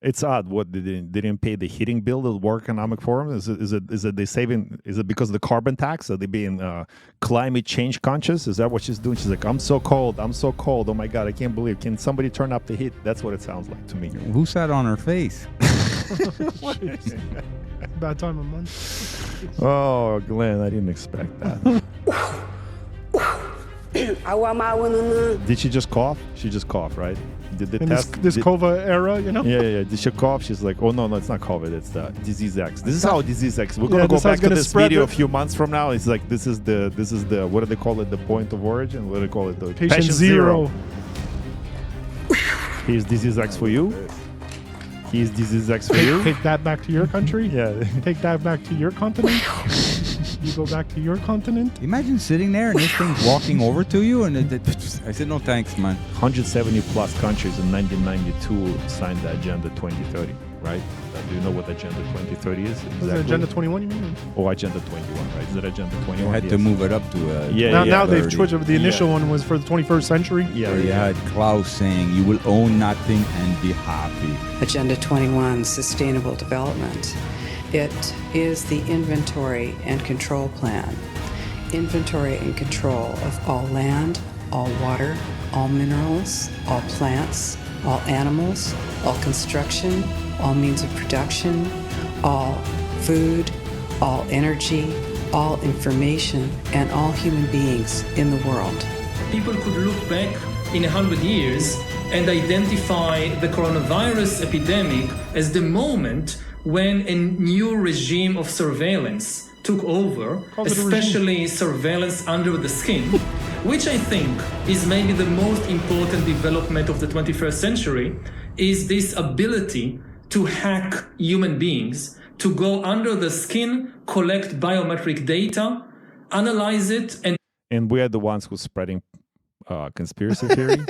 It's odd. What they didn't pay the heating bill at World Economic Forum? Is it they saving? Is it because of the carbon tax? Are they being climate change conscious? Is that what she's doing? She's like, I'm so cold. I'm so cold. Oh my God, I can't believe. Can somebody turn up the heat? That's what it sounds like to me. Who sat on her face? Bad time of month. Oh, Glenn, I didn't expect that. Did she just cough? She just coughed, right? Did the In test this COVID era, you know? Yeah. Did she cough? She's like, oh no, it's not COVID. It's the disease X. This is how disease X. We're gonna go back to this video a few months from now. It's like this is the what do they call it? The point of origin. What do they call it? The patient zero. Here's disease X for you. Here's disease X for you. Take that back to your country. Yeah. Take that back to your continent. You go back to your continent. Imagine sitting there and this thing's walking over to you, and I said, no thanks, man. 170 plus countries in 1992 signed the Agenda 2030, right? Do you know what Agenda 2030 is? Exactly. Is it Agenda 21, you mean? Oh, Agenda 21, right? Is it Agenda 21? You had to move it up to now they've switched it. The initial one was for the 21st century. Yeah, you had Klaus saying, you will own nothing and be happy. Agenda 21, Sustainable Development. It is the inventory and control plan. Inventory and control of all land, all water, all minerals, all plants, all animals, all construction, all means of production, all food, all energy, all information, and all human beings in the world. People could look back in 100 years and identify the coronavirus epidemic as the moment when a new regime of surveillance took over, especially surveillance under the skin, which I think is maybe the most important development of the 21st century, is this ability to hack human beings, to go under the skin, collect biometric data, analyze it, and we are the ones who's spreading conspiracy theory.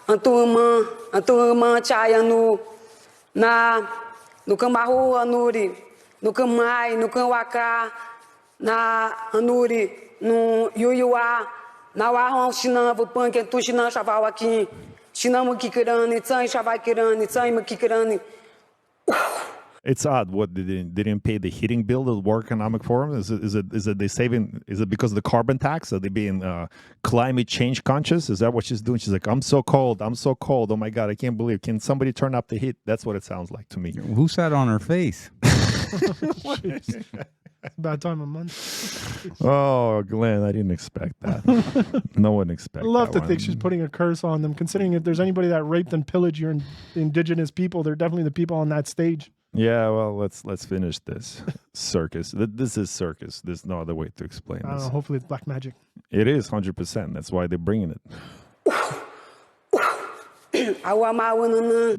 Anturma chaya no Camaru anuri, no Camai, no Camwaka, na anuri, no Yuyuá, na Warron Chinavo Punk and Tushina Shavawaki, Chinamo Kikirani, Tsai Shavakirani, Tsaima Kikirani. It's odd. What they didn't pay the heating bill at World Economic Forum? Is it they saving? Is it because of the carbon tax? Are they being climate change conscious? Is that what she's doing? She's like, I'm so cold. I'm so cold. Oh my God, I can't believe. Can somebody turn up the heat? That's what it sounds like to me. Who sat on her face? Bad time of month. Oh, Glenn, I didn't expect that. No one expected. I love to think she's putting a curse on them, considering if there's anybody that raped and pillaged your indigenous people, they're definitely the people on that stage. Yeah, well, let's finish this. Circus. This is circus. There's no other way to explain I don't this. know, hopefully it's black magic. It is 100%. That's why they're bringing it.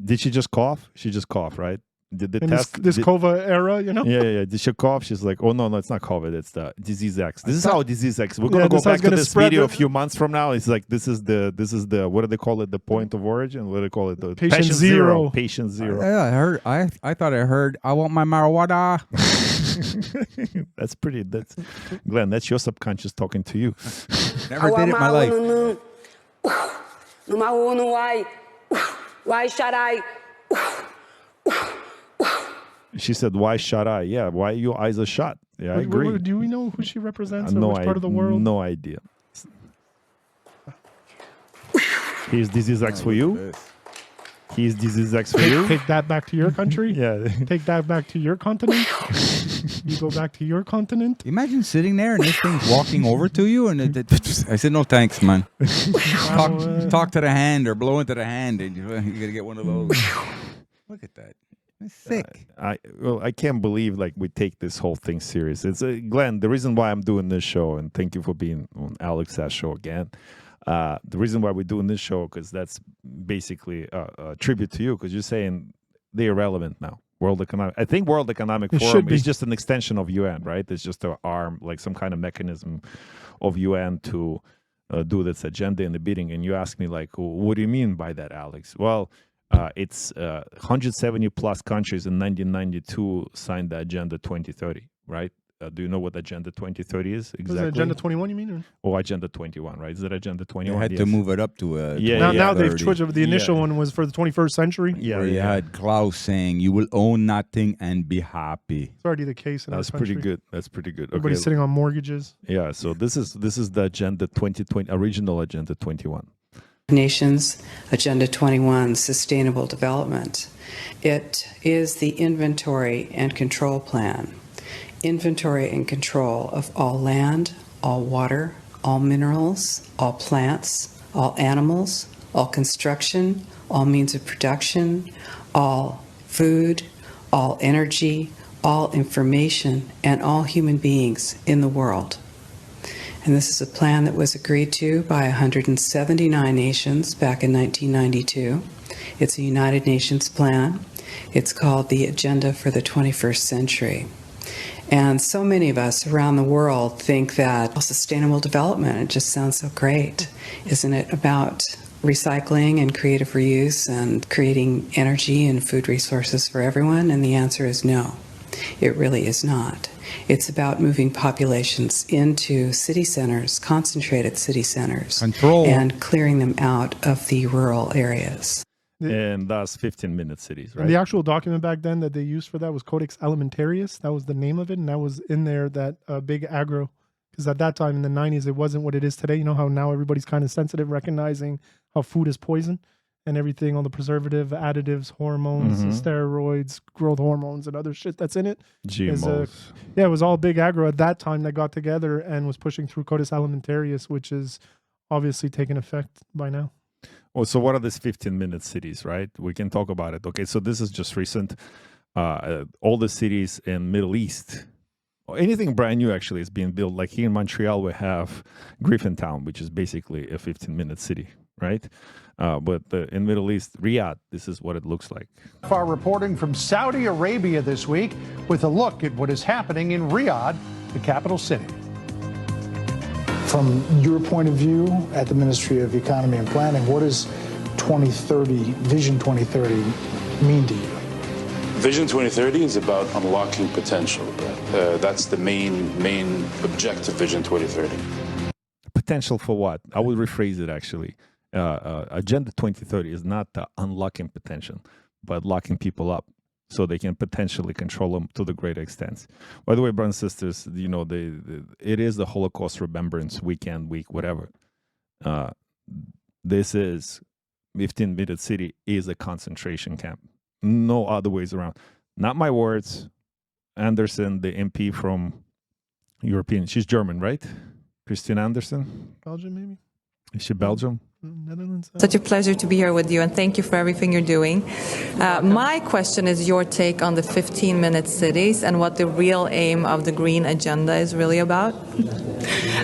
Did she just cough? She just coughed, right? Did the In test this COVID era, you know? Yeah. Did she cough? She's like, oh no, it's not COVID. It's the disease X. This is how disease X. We're gonna go back to this video a few months from now. It's like this is the what do they call it? The point of origin. What do they call it? The patient zero. Patient zero. Yeah, I thought I heard. I want my marijuana. That's Glenn. That's your subconscious talking to you. Never did it in my life. Why should I? She said, why shut I? Yeah, why your eyes are shut? Yeah, I agree. Do we know who she represents or which part of the world? No idea. Here's disease X for you. Here's disease X for you. Take that back to your country. Yeah. Take that back to your continent. You go back to your continent. Imagine sitting there and this thing's walking over to you, and I said, no thanks, man. Talk to the hand or blow into the hand, and you're gonna get one of those. Look at that. It's sick. I can't believe we take this whole thing serious. It's Glenn. The reason why I'm doing this show, and thank you for being on Alex's show again. The reason why we're doing this show, because that's basically a tribute to you, because you're saying they're irrelevant now. I think World Economic Forum is just an extension of UN, right? It's just an arm, like some kind of mechanism of UN to do this agenda in the bidding. And you ask me, what do you mean by that, Alex? Well, it's 170 plus countries in 1992 signed the Agenda 2030, right? Do you know what Agenda 2030 is exactly? Was it Agenda 21, you mean? Or Agenda 21, right? Is it Agenda They 21? had to move it up to Now they've 2030. switched. The initial Yeah. one was for the 21st century. Yeah, Where you had Klaus saying, "You will own nothing and be happy." It's already the case in our That's country. pretty good. That's pretty good. Everybody's Okay. sitting on mortgages. Yeah, so this is the Agenda 2020, original Agenda 21. Nations Agenda 21, Sustainable Development. It is the inventory and control plan. Inventory and control of all land, all water, all minerals, all plants, all animals, all construction, all means of production, all food, all energy, all information, and all human beings in the world. And this is a plan that was agreed to by 179 nations back in 1992. It's a United Nations plan. It's called the Agenda for the 21st Century. And so many of us around the world think that sustainable development, it just sounds so great. Isn't it about recycling and creative reuse and creating energy and food resources for everyone? And the answer is no, it really is not. It's about moving populations into city centers, concentrated city centers, Control. and clearing them out of the rural areas. And that's 15-minute cities, right? And the actual document back then that they used for that was Codex Alimentarius. That was the name of it, and that was in there that big agro. Because at that time in the 90s, it wasn't what it is today. You know how now everybody's kind of sensitive, recognizing how food is poison and everything, all the preservative, additives, hormones, steroids, growth hormones, and other shit that's in it. GMOs. Yeah, it was all big agro at that time that got together and was pushing through Codex Alimentarius, which is obviously taking effect by now. Well, so what are these 15-minute cities, right? We can talk about it. Okay, so this is just recent. All the cities in Middle East, or anything brand new actually is being built. Like here in Montreal, we have Griffintown, which is basically a 15-minute city, right? But in Middle East, Riyadh, this is what it looks like. Far reporting from Saudi Arabia this week with a look at what is happening in Riyadh, the capital city. From your point of view at the Ministry of Economy and Planning, what does 2030, Vision 2030 mean to you? Vision 2030 is about unlocking potential. That's the main objective, Vision 2030. Potential for what? I would rephrase it actually. Agenda 2030 is not unlocking potential, but locking people up so they can potentially control them to the greater extent. By the way, brothers and sisters, you know, it is the Holocaust Remembrance Weekend, week, whatever. This is 15-minute city is a concentration camp. No other ways around. Not my words. Anderson, the MP from European, she's German, right? Christine Anderson? Belgium, maybe? Is she Belgium? Netherlands? Such a pleasure to be here with you, and thank you for everything you're doing. My question is your take on the 15-minute cities and what the real aim of the green agenda is really about.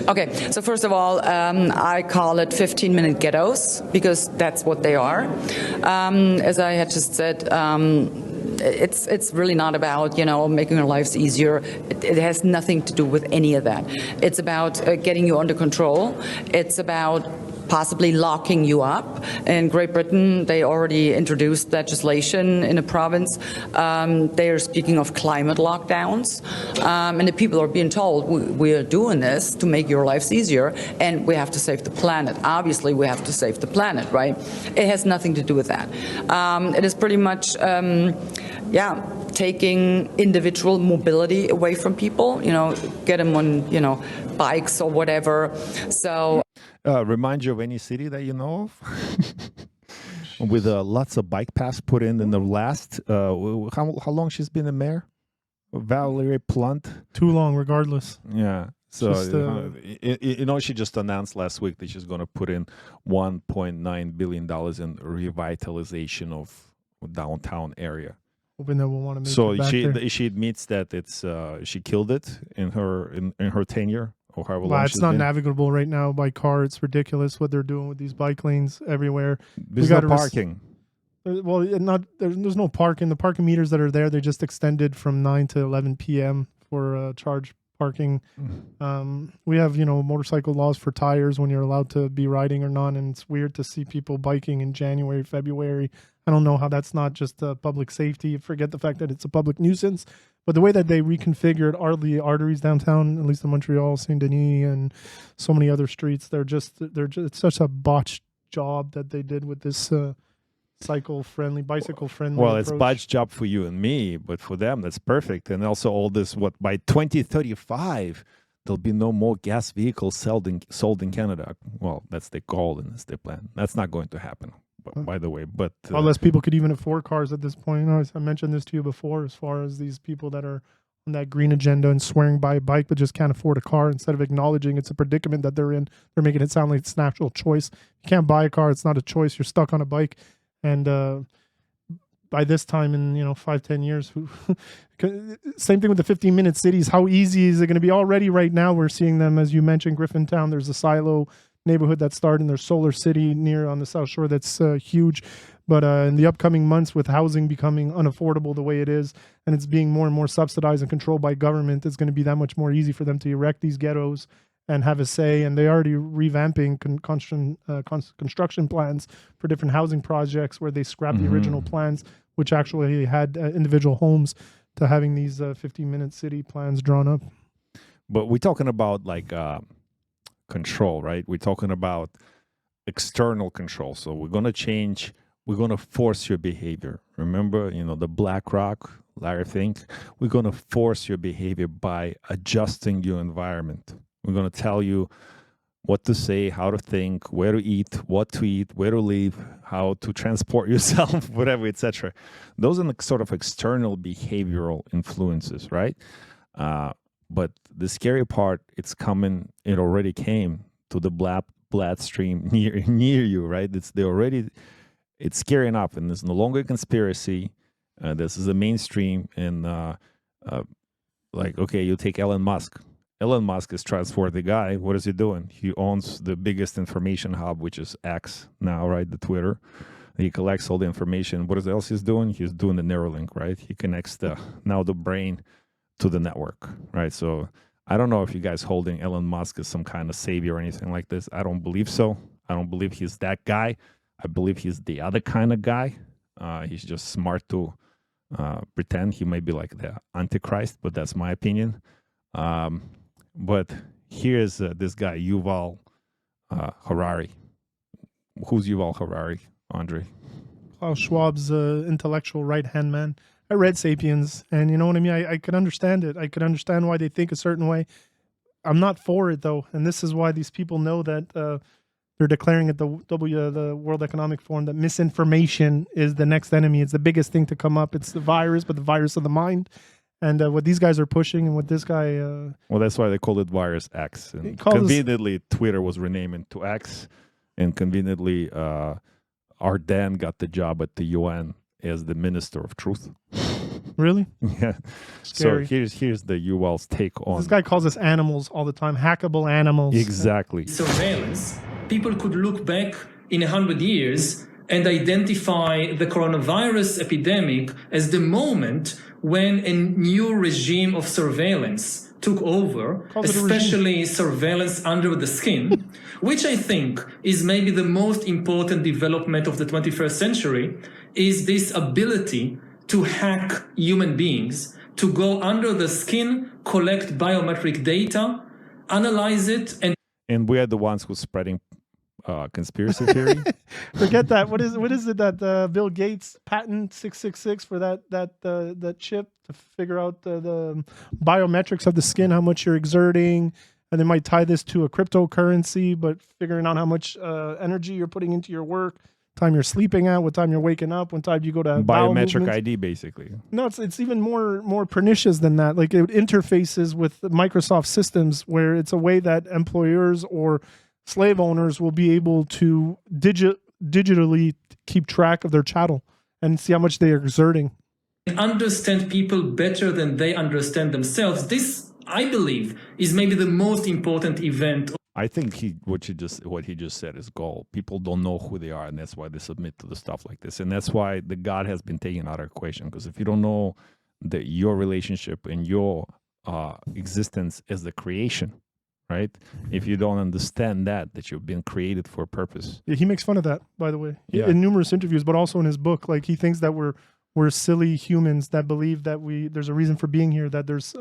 Okay, so first of all, I call it 15-minute ghettos because that's what they are. As I had just said, it's really not about, you know, making our lives easier. It has nothing to do with any of that. It's about getting you under control. It's about possibly locking you up. In Great Britain, they already introduced legislation in a province. They are speaking of climate lockdowns. And the people are being told, we are doing this to make your lives easier, and we have to save the planet. Obviously, we have to save the planet, right? It has nothing to do with that. It is pretty much, taking individual mobility away from people, you know, get them on, you know, bikes or whatever. So Remind you of any city that you know of? With lots of bike paths put in the last, how long she's been the mayor? Valerie Plante? Too long, regardless. Yeah. So, Just, you know, she just announced last week that she's going to put in $1.9 billion in revitalization of downtown area. Hoping that we'll want to make So it back there. she admits that it's she killed it in her tenure or however long Well, it's she's not been. navigable right now by car. It's ridiculous what they're doing with these bike lanes everywhere. There's We no gotta parking. Well, there's no parking. The parking meters that are there, they just extended from 9 to 11 p.m. for charge parking. We have, you know, motorcycle laws for tires when you're allowed to be riding or not, and it's weird to see people biking in January, February. I don't know how that's not just public safety. Forget the fact that it's a public nuisance, But the way that they reconfigured the arteries downtown, at least in Montreal, Saint Denis, and so many other streets, it's such a botched job that they did with this bicycle friendly Well, it's botched job for you and me, but for them that's perfect. And also all this, by 2035 there'll be no more gas vehicles sold in Canada. Well, that's their goal and that's their plan. That's not going to happen, by the way. But unless people could even afford cars at this point. I mentioned this to you before, as far as these people that are on that green agenda and swearing by a bike but just can't afford a car, instead of acknowledging it's a predicament that they're in, they're making it sound like it's a natural choice. You can't buy a car, it's not a choice, you're stuck on a bike. And by this time in 5-10 years, same thing with the 15-minute cities. How easy is it going to be? Already right now we're seeing them, as you mentioned, Griffintown. There's a silo neighborhood that started in their Solar City near on the South Shore that's huge. But in the upcoming months, with housing becoming unaffordable the way it is, and it's being more and more subsidized and controlled by government, it's going to be that much more easy for them to erect these ghettos and have a say. And they're already revamping construction plans for different housing projects, where they scrap the original plans, which actually had individual homes, to having these 15-minute city plans drawn up. But we're talking about control, right? We're talking about external control. So we're going to force your behavior. Remember, the BlackRock, Larry Fink, we're going to force your behavior by adjusting your environment. We're going to tell you what to say, how to think, where to eat, what to eat, where to live, how to transport yourself, whatever, etc. Those are the sort of external behavioral influences, right? But the scary part, it already came to the bloodstream near you, right? It's scary enough, and there's no longer a conspiracy. This is the mainstream, and okay, you take Elon Musk. Elon Musk is trustworthy guy. What is he doing? He owns the biggest information hub, which is X now, right? The Twitter. He collects all the information. What else he's doing? He's doing the Neuralink, right? He connects the brain to the network, right? So I don't know if you guys holding Elon Musk as some kind of savior or anything like this. I don't believe so. I don't believe he's that guy. I believe he's the other kind of guy. He's just smart to pretend he may be like the Antichrist, but that's my opinion. But here's this guy, Yuval Harari. Who's Yuval Harari, Andre? Klaus Schwab's intellectual right-hand man. I read Sapiens, and you know what I mean? I could understand it. I could understand why they think a certain way. I'm not for it, though, and this is why these people know that they're declaring at the World Economic Forum that misinformation is the next enemy. It's the biggest thing to come up. It's the virus, but the virus of the mind. And what these guys are pushing, and what this guy... well, that's why they called it Virus X. And conveniently, Twitter was renamed to X, and conveniently, Arden got the job at the UN as the Minister of Truth. Really? Yeah. Scary. So here's the Yuval's take on... This guy calls us animals all the time, hackable animals. Exactly. Surveillance. People could look back in 100 years and identify the coronavirus epidemic as the moment when a new regime of surveillance took over, especially surveillance under the skin, which I think is maybe the most important development of the 21st century, is this ability to hack human beings, to go under the skin, collect biometric data, analyze it, and we are the ones who's spreading conspiracy theory. Forget that. What is it that Bill Gates patent 666 for that chip to figure out the biometrics of the skin, how much you're exerting, and they might tie this to a cryptocurrency, but figuring out how much energy you're putting into your work, time you're sleeping at, what time you're waking up, what time you go to biometric ID, basically. No, it's even more pernicious than that. Like, it interfaces with Microsoft systems, where it's a way that employers or slave owners will be able to digitally keep track of their chattel and see how much they are exerting. Understand people better than they understand themselves. This, I believe, is maybe the most important event. I think what he just said is gold. People don't know who they are, and that's why they submit to the stuff like this. And that's why the God has been taken out of equation. Because if you don't know your relationship and your existence as the creation, right? If you don't understand that you've been created for a purpose. Yeah, he makes fun of that, by the way, in numerous interviews, but also in his book. Like, he thinks that we're we're silly humans that believe that there's a reason for being here, that there's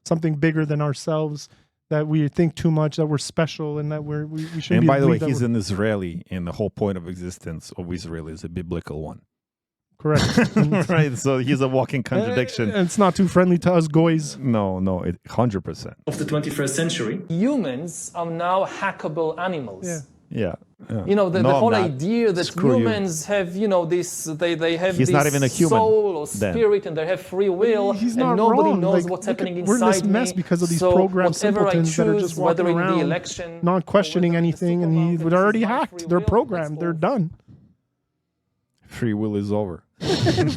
something bigger than ourselves, that we think too much, that we're special, and that we shouldn't. And by the way, he's an Israeli, and the whole point of existence of Israel is a biblical one. Correct. Right, so he's a walking contradiction. And it's not too friendly to us goys. No, 100%. Of the 21st century, humans are now hackable animals. Yeah. You know, the whole idea that humans have, you know, this, they have He's this not even a human, soul or spirit, and they have free will, He's and not nobody wrong. knows Like, what's happening we're inside in this mess because of these so programmed whatever I simpletons that are choose, just walking whether in around, the election, not questioning anything, and they're already hacked. They're programmed. They're done. Free will is over.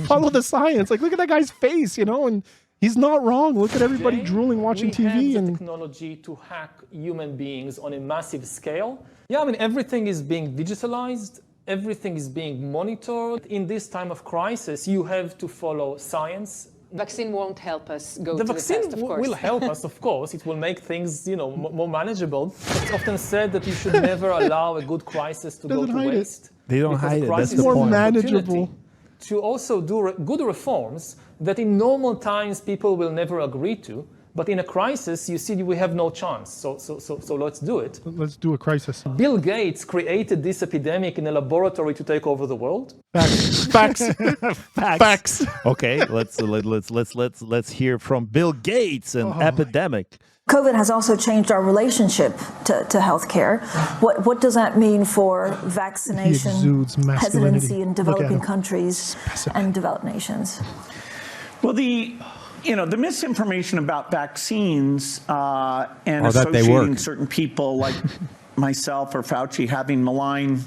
Follow the science. Like, look at that guy's face, you know, and he's not wrong. Look at everybody drooling watching TV. And technology to hack human beings on a massive scale. Yeah, I mean, everything is being digitalized. Everything is being monitored. In this time of crisis, you have to follow science. Vaccine won't help us go the to vaccine the test, of course. will help us, of course. It will make things, you know, more manageable. It's often said that you should never allow a good crisis to go to waste. They don't hide it. That's the more point. manageable. To also do good reforms that in normal times people will never agree to, but in a crisis, you see, we have no chance. So let's do it. Let's do a crisis. Bill Gates created this epidemic in a laboratory to take over the world. Facts. Facts. Okay, let's hear from Bill Gates and epidemic. COVID has also changed our relationship to healthcare. What does that mean for vaccination hesitancy in developing countries and developed nations? Well, the misinformation about vaccines and associating certain people like myself or Fauci having malign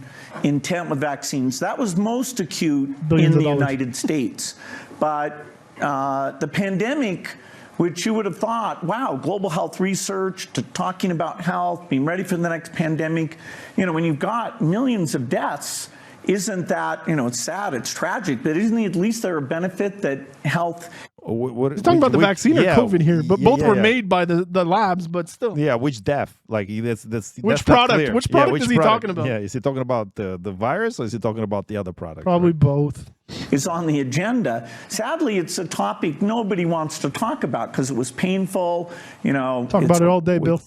intent with vaccines, that was most acute in the United States. But the pandemic, which you would have thought, wow, global health research to talking about health, being ready for the next pandemic, you know, when you've got millions of deaths, isn't that, you know, it's sad, it's tragic, but isn't at least there a benefit that health... You're talking about the vaccine or COVID here, but both were made by the labs, but still. Yeah, which death? Like which product? Which product is he talking about? Yeah, is he talking about the virus or is he talking about the other product? Probably both. Is on the agenda. Sadly, it's a topic nobody wants to talk about because it was painful. You know, talk about it all day, Bill.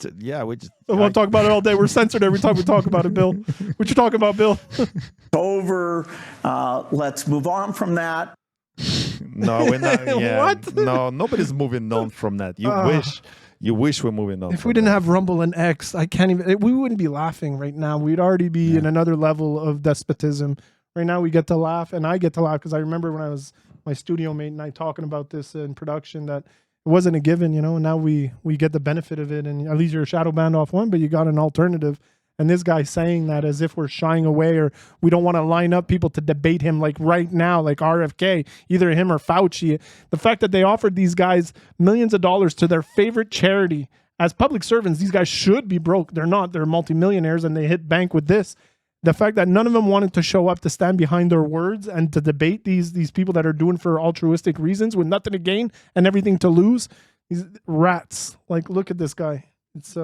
We just won't talk about it all day. We're censored every time we talk about it, Bill. What you talking about, Bill? Over. Let's move on from that. No, we're not. Yeah, What? No, nobody's moving on from that. You wish we're moving on. If we didn't have Rumble and X, I can't even. We wouldn't be laughing right now. We'd already be in another level of despotism. Right now, we get to laugh, and I get to laugh because I remember when I was my studio mate and I talking about this in production that it wasn't a given, you know. And now we get the benefit of it, and at least you're a shadow banned off one, but you got an alternative. And this guy saying that as if we're shying away or we don't want to line up people to debate him like right now, like RFK, either him or Fauci. The fact that they offered these guys millions of dollars to their favorite charity as public servants, these guys should be broke. They're not. They're multimillionaires and they hit bank with this. The fact that none of them wanted to show up to stand behind their words and to debate these people that are doing for altruistic reasons with nothing to gain and everything to lose. These rats. Like, look at this guy. It's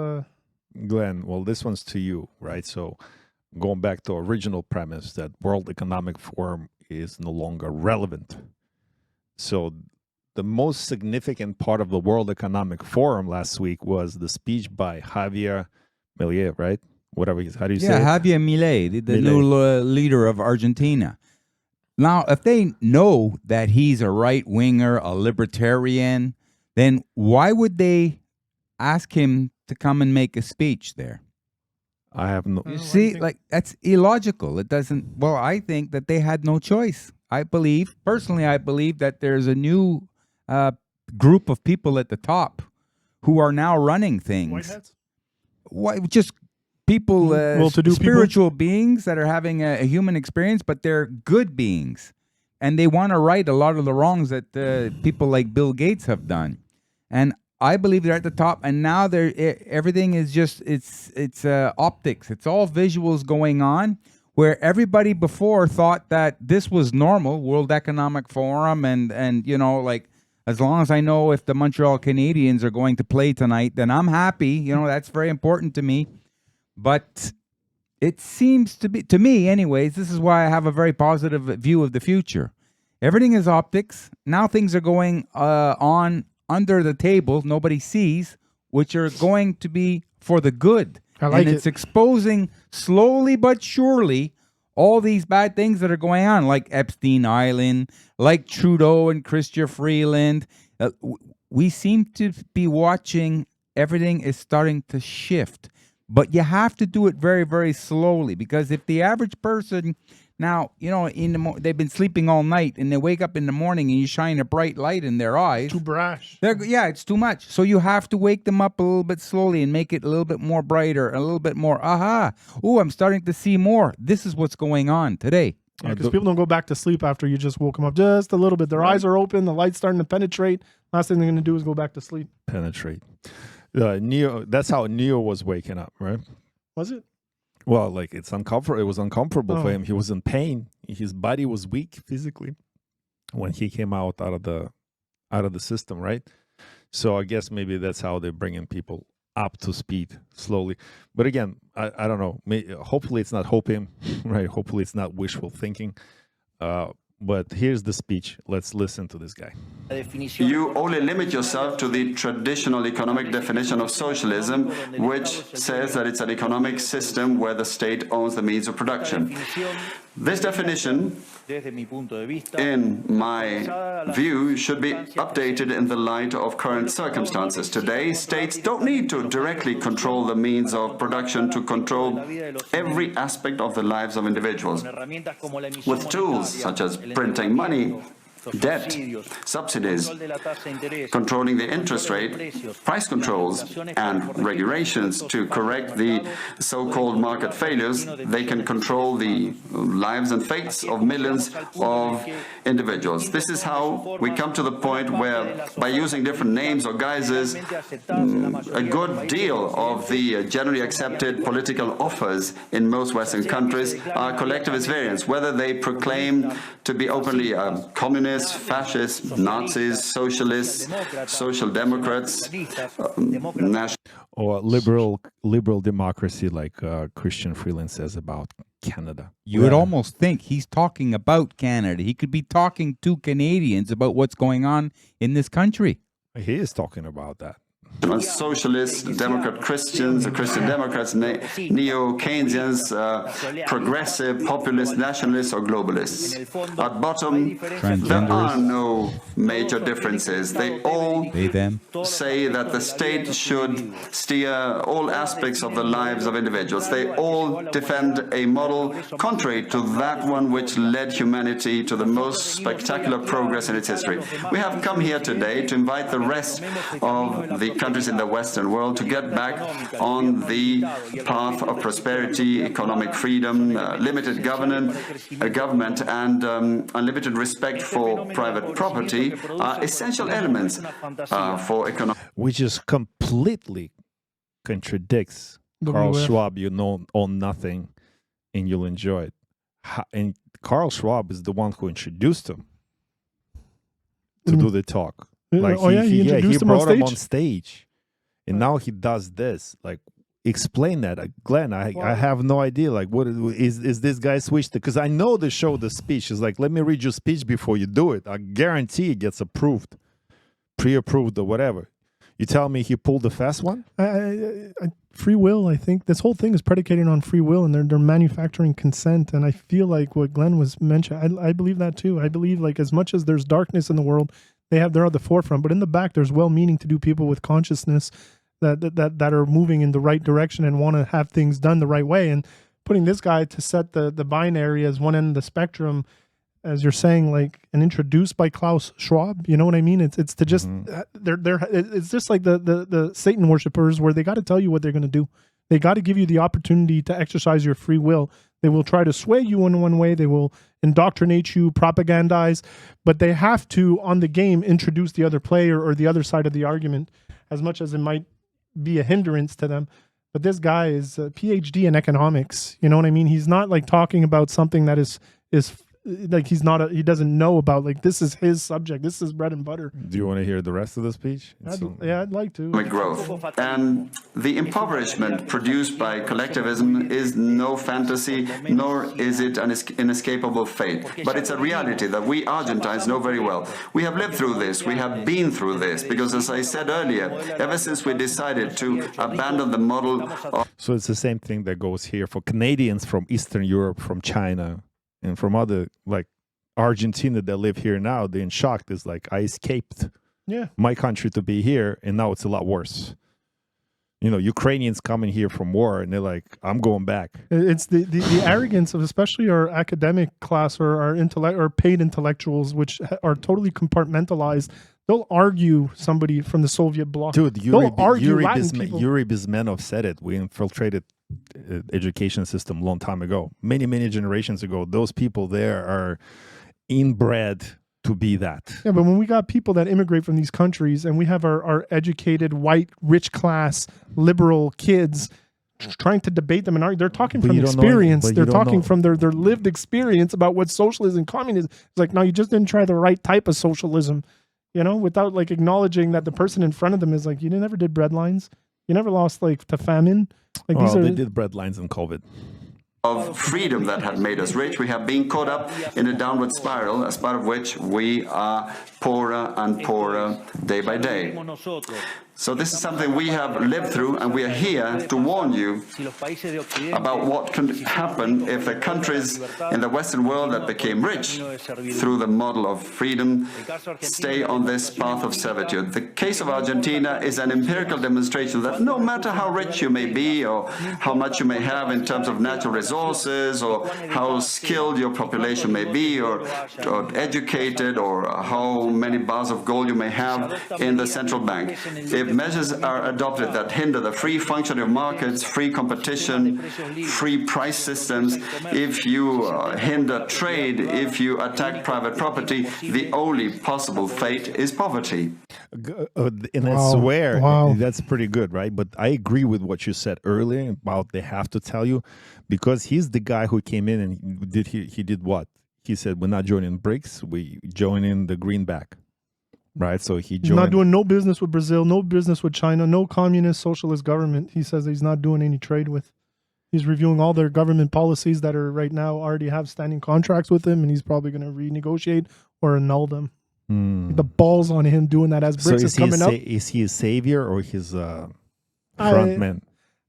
Glenn, well, this one's to you, right? So going back to original premise that World Economic Forum is no longer relevant. So the most significant part of the World Economic Forum last week was the speech by Javier Milei, right? Whatever, how do you say it? Yeah, Javier Milei, the new leader of Argentina. Now, if they know that he's a right-winger, a libertarian, then why would they ask him to come and make a speech there? I have no... You see, like, that's illogical. It doesn't... Well, I think that they had no choice. I believe that there's a new group of people at the top who are now running things. Whiteheads? Why, just people, spiritual beings that are having a human experience, but they're good beings. And they want to right a lot of the wrongs that people like Bill Gates have done. And I believe they're at the top, and now everything is just it's optics. It's all visuals going on, where everybody before thought that this was normal, World Economic Forum, and you know, like, as long as I know if the Montreal Canadiens are going to play tonight, then I'm happy. You know, that's very important to me. But it seems to be, to me anyways, this is why I have a very positive view of the future. Everything is optics. Now things are going on under the table, nobody sees, which are going to be for the good. And it's exposing slowly but surely all these bad things that are going on, like Epstein Island, like Trudeau and Chrystia Freeland. We seem to be watching everything is starting to shift. But you have to do it very, very slowly, because if the average person now, they've been sleeping all night and they wake up in the morning and you shine a bright light in their eyes. Too brash. Yeah, it's too much. So you have to wake them up a little bit slowly and make it a little bit more brighter, a little bit more, I'm starting to see more. This is what's going on today. Because people don't go back to sleep after you just woke them up just a little bit. Their eyes are open, the light's starting to penetrate. Last thing they're going to do is go back to sleep. Penetrate. Neo, that's how Neo was waking up, right? Was it? Well, like it was uncomfortable for him. He was in pain. His body was weak physically when he came out of the system, right? So I guess maybe that's how they're bringing people up to speed slowly. But again, I don't know. Hopefully it's not hoping, right? Hopefully it's not wishful thinking. But here's the speech. Let's listen to this guy. You only limit yourself to the traditional economic definition of socialism, which says that it's an economic system where the state owns the means of production. This definition, in my view, should be updated in the light of current circumstances. Today, states don't need to directly control the means of production to control every aspect of the lives of individuals. With tools such as printing money, debt, subsidies, controlling the interest rate, price controls, and regulations to correct the so-called market failures, they can control the lives and fates of millions of individuals. This is how we come to the point where, by using different names or guises, a good deal of the generally accepted political offers in most Western countries are collectivist variants, whether they proclaim to be openly communist, fascists, Nazis, socialists, social democrats, or liberal democracy, like Christian Freeland says about Canada. You would almost think he's talking about Canada. He could be talking to Canadians about what's going on in this country. He is talking about that. Socialists, Democrat Christians, Christian Democrats, neo-Keynesians, progressive, populist, nationalists, or globalists. At bottom, there are no major differences. They all say that the state should steer all aspects of the lives of individuals. They all defend a model contrary to that one which led humanity to the most spectacular progress in its history. We have come here today to invite the rest of the countries in the Western world to get back on the path of prosperity, economic freedom, limited government, and unlimited respect for private property are essential elements for economic. Which just completely contradicts Carl Schwab. You own nothing and you'll enjoy it. And Carl Schwab is the one who introduced him to do the talk. Like he brought him on stage, and now he does this. Like, explain that, Glenn. I have no idea. Like, what is this guy switched? Because I know the speech is like, let me read your speech before you do it. I guarantee it gets approved, pre-approved or whatever. You tell me he pulled the fast one? Free will, I think. This whole thing is predicated on free will, and they're manufacturing consent. And I feel like what Glenn was mentioning, I believe that too. I believe, like, as much as there's darkness in the world, they're at the forefront, but in the back there's well-meaning to do people with consciousness that are moving in the right direction and want to have things done the right way. And putting this guy to set the binary as one end of the spectrum, as you're saying, like, and introduced by Klaus Schwab, you know what I mean? It's to just it's just like the Satan worshippers, where they got to tell you what they're going to do. They got to give you the opportunity to exercise your free will. They will try to sway you in one way. They will indoctrinate you, propagandize, but they have to, on the game, introduce the other player or the other side of the argument, as much as it might be a hindrance to them. But this guy is a PhD in economics. You know what I mean? He's not like talking about something that is like he doesn't know about, like, this is his subject, this is bread and butter. Do you want to hear the rest of the speech? I'd like to. Growth. And the impoverishment produced by collectivism is no fantasy, nor is it an inescapable fate. But it's a reality that we Argentines know very well. We have lived through this, we have been through this, because as I said earlier, ever since we decided to abandon the model of... So it's the same thing that goes here for Canadians from Eastern Europe, from China, and from other, like Argentina that live here now. They're in shock. It's like, I escaped my country to be here, and now it's a lot worse. You know, Ukrainians coming here from war, and they're like, I'm going back. It's the arrogance of especially our academic class or our paid intellectuals, which are totally compartmentalized. They'll argue somebody from the Soviet bloc. Dude, Yuri Bezmenov said it. We infiltrated education system a long time ago. Many generations ago. Those people there are inbred to be that. Yeah, but when we got people that immigrate from these countries and we have our educated, white, rich class, liberal kids trying to debate them and argue, they're talking from experience. They're talking from their lived experience about what socialism and communism is. Like, no, you just didn't try the right type of socialism, you know, without like acknowledging that the person in front of them is like, you never did bread lines. You never lost like to famine. Like they did bread lines in COVID. Of freedom that had made us rich, we have been caught up in a downward spiral, as part of which we are poorer and poorer day by day. So this is something we have lived through, and we are here to warn you about what can happen if the countries in the Western world that became rich through the model of freedom stay on this path of servitude. The case of Argentina is an empirical demonstration that no matter how rich you may be or how much you may have in terms of natural resources or how skilled your population may be or educated or how many bars of gold you may have in the central bank, if measures are adopted that hinder the free functioning of markets, free competition, free price systems, if you hinder trade, if you attack private property, the only possible fate is poverty. And I swear, that's pretty good, right? But I agree with what you said earlier about they have to tell you, because he's the guy who came in and he did what? He said, we're not joining BRICS, we join in the greenback. Right, so he's not doing no business with Brazil, no business with China, no communist socialist government. He says he's not doing any trade with. He's reviewing all their government policies that are right now already have standing contracts with him, and he's probably going to renegotiate or annul them. The balls on him doing that as BRICS is coming up. Is he a savior or his front man?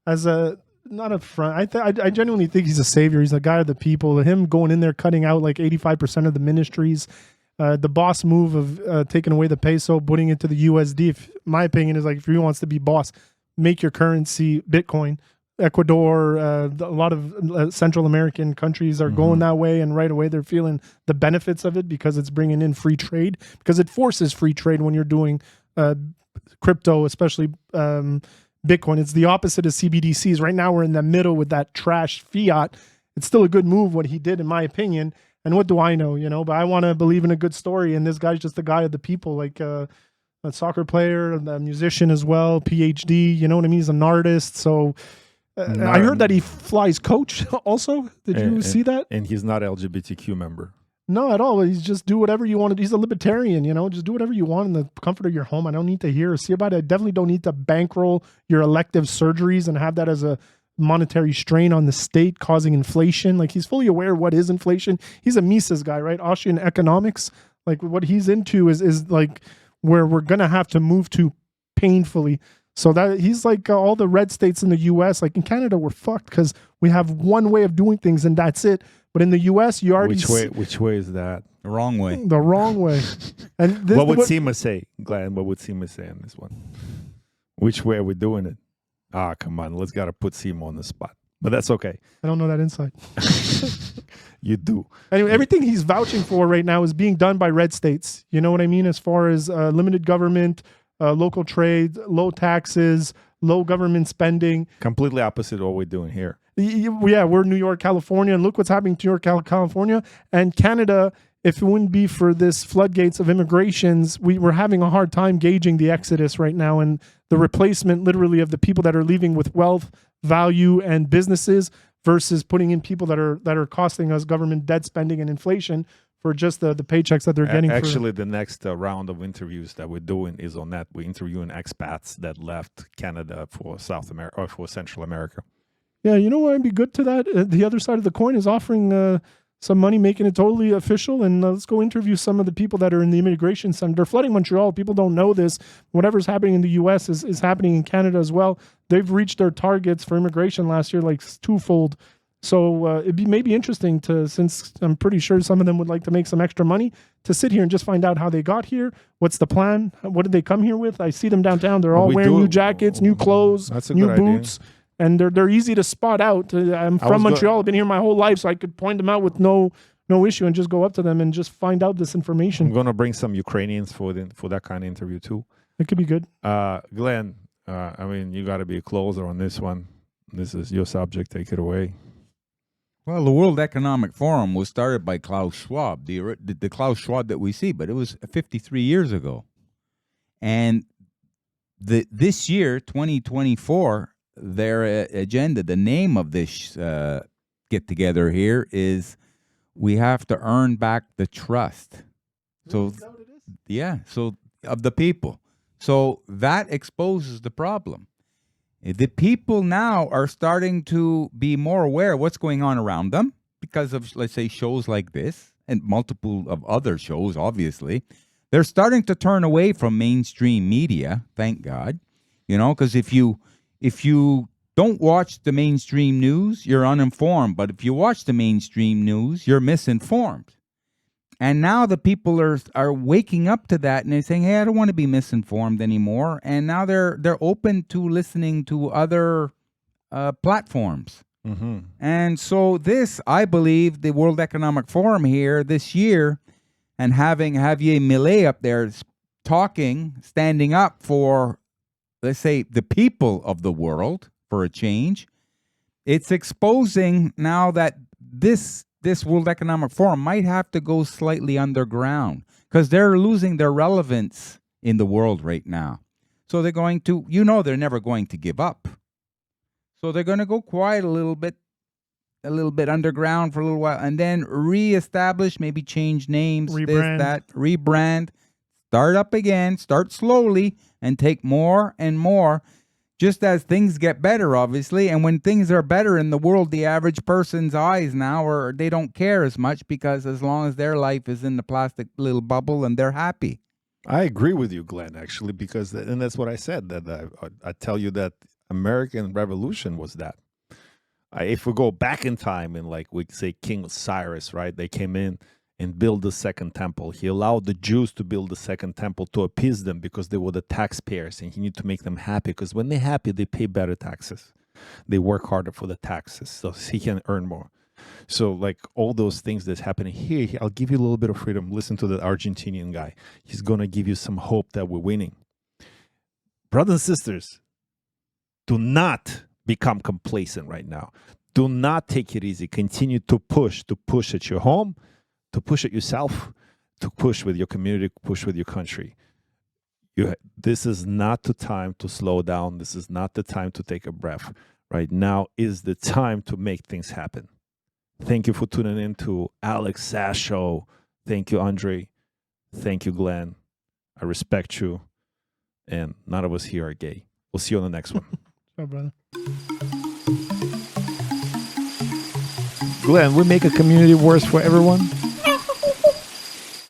Not a front. I genuinely think he's a savior. He's a guy of the people. Him going in there, cutting out like 85% of the ministries. The boss move of taking away the peso, putting it to the USD, my opinion is like, if he wants to be boss, make your currency Bitcoin. Ecuador, a lot of Central American countries are going that way, and right away they're feeling the benefits of it because it's bringing in free trade, because it forces free trade when you're doing crypto, especially Bitcoin. It's the opposite of CBDCs. Right now we're in the middle with that trash fiat. It's still a good move what he did, in my opinion. And what do I know, you know? But I want to believe in a good story, and this guy's just a guy of the people, like a soccer player, a musician as well, PhD, you know what I mean? He's an artist, so... I heard that he flies coach also. Did you see that? And he's not LGBTQ member. No, at all. He's just do whatever you want to. He's a libertarian, you know. Just do whatever you want in the comfort of your home. I don't need to hear or see about it. I definitely don't need to bankroll your elective surgeries and have that as a monetary strain on the state causing inflation. Like, he's fully aware of what is inflation. He's a Mises guy, right? Austrian economics. Like, what he's into is like where we're going to have to move to painfully. So that he's like all the red states in the U.S. Like in Canada, we're fucked because we have one way of doing things and that's it. But in the U.S., you already which way is that? The wrong way. The wrong way. And this, what would Seema say, Glenn? What would Seema say on this one? Which way are we doing it? Ah, come on, let's gotta put Seema on the spot. But that's okay. I don't know that inside. You do. Anyway, everything he's vouching for right now is being done by red states. You know what I mean? As far as limited government. Local trade, low taxes, low government spending. Completely opposite of what we're doing here. Yeah, we're New York, California, and look what's happening to New York, California. And Canada, if it wouldn't be for this floodgates of immigrations, we're having a hard time gauging the exodus right now and the replacement literally of the people that are leaving with wealth, value, and businesses versus putting in people that are costing us government debt spending and inflation for just the paychecks that they're getting. Actually, the next round of interviews that we're doing is on that. We're interviewing expats that left Canada for South America or for Central America. Yeah, you know what would be good to that? The other side of the coin is offering some money, making it totally official, and let's go interview some of the people that are in the immigration center. They're flooding Montreal. People don't know this. Whatever's happening in the U.S. is happening in Canada as well. They've reached their targets for immigration last year, like twofold. So it'd be maybe interesting to, since I'm pretty sure some of them would like to make some extra money, to sit here and just find out how they got here. What's the plan? What did they come here with? I see them downtown. They're all wearing new jackets, new clothes, new boots. Idea. And they're easy to spot out. I'm from Montreal. I've been here my whole life, so I could point them out with no issue and just go up to them and just find out this information. I'm going to bring some Ukrainians for that kind of interview too. It could be good. Glenn, I mean, you got to be a closer on this one. This is your subject. Take it away. Well, the World Economic Forum was started by Klaus Schwab, the Klaus Schwab that we see, but it was 53 years ago. And this year, 2024, their agenda, the name of this get-together here is we have to earn back the trust. So, yeah, so of the people. So that exposes the problem. The people now are starting to be more aware of what's going on around them because of, let's say, shows like this and multiple of other shows, obviously. They're starting to turn away from mainstream media, thank God. You know, because if you don't watch the mainstream news, you're uninformed. But if you watch the mainstream news, you're misinformed. And now the people are waking up to that and they're saying, hey, I don't want to be misinformed anymore. And now they're open to listening to other platforms. Mm-hmm. And so this, I believe, the World Economic Forum here this year, and having Javier Milei up there talking, standing up for, let's say, the people of the world for a change, it's exposing now that this World Economic Forum might have to go slightly underground because they're losing their relevance in the world right now. So they're going to, they're never going to give up. So they're going to go quiet a little bit underground for a little while and then reestablish, maybe change names, rebrand, start up again, start slowly and take more and more. Just as things get better, obviously, and when things are better in the world, the average person's eyes now they don't care as much because as long as their life is in the plastic little bubble and they're happy. I agree with you, Glenn, actually, because and that's what I said. That I tell you that American Revolution was that. If we go back in time and like we say King Cyrus, right? They came in and build the second temple. He allowed the Jews to build the second temple to appease them because they were the taxpayers and he needed to make them happy because when they're happy, they pay better taxes. They work harder for the taxes so he can earn more. So like all those things that's happening here, I'll give you a little bit of freedom. Listen to the Argentinian guy. He's going to give you some hope that we're winning. Brothers and sisters, do not become complacent right now. Do not take it easy. Continue to push at your home, to push it yourself, to push with your community, push with your country. This is not the time to slow down. This is not the time to take a breath. Right now is the time to make things happen. Thank you for tuning in to Alex Sash Show. Thank you, Andre. Thank you, Glenn. I respect you. And none of us here are gay. We'll see you on the next one. Bye, brother. Glenn, we make a community worse for everyone.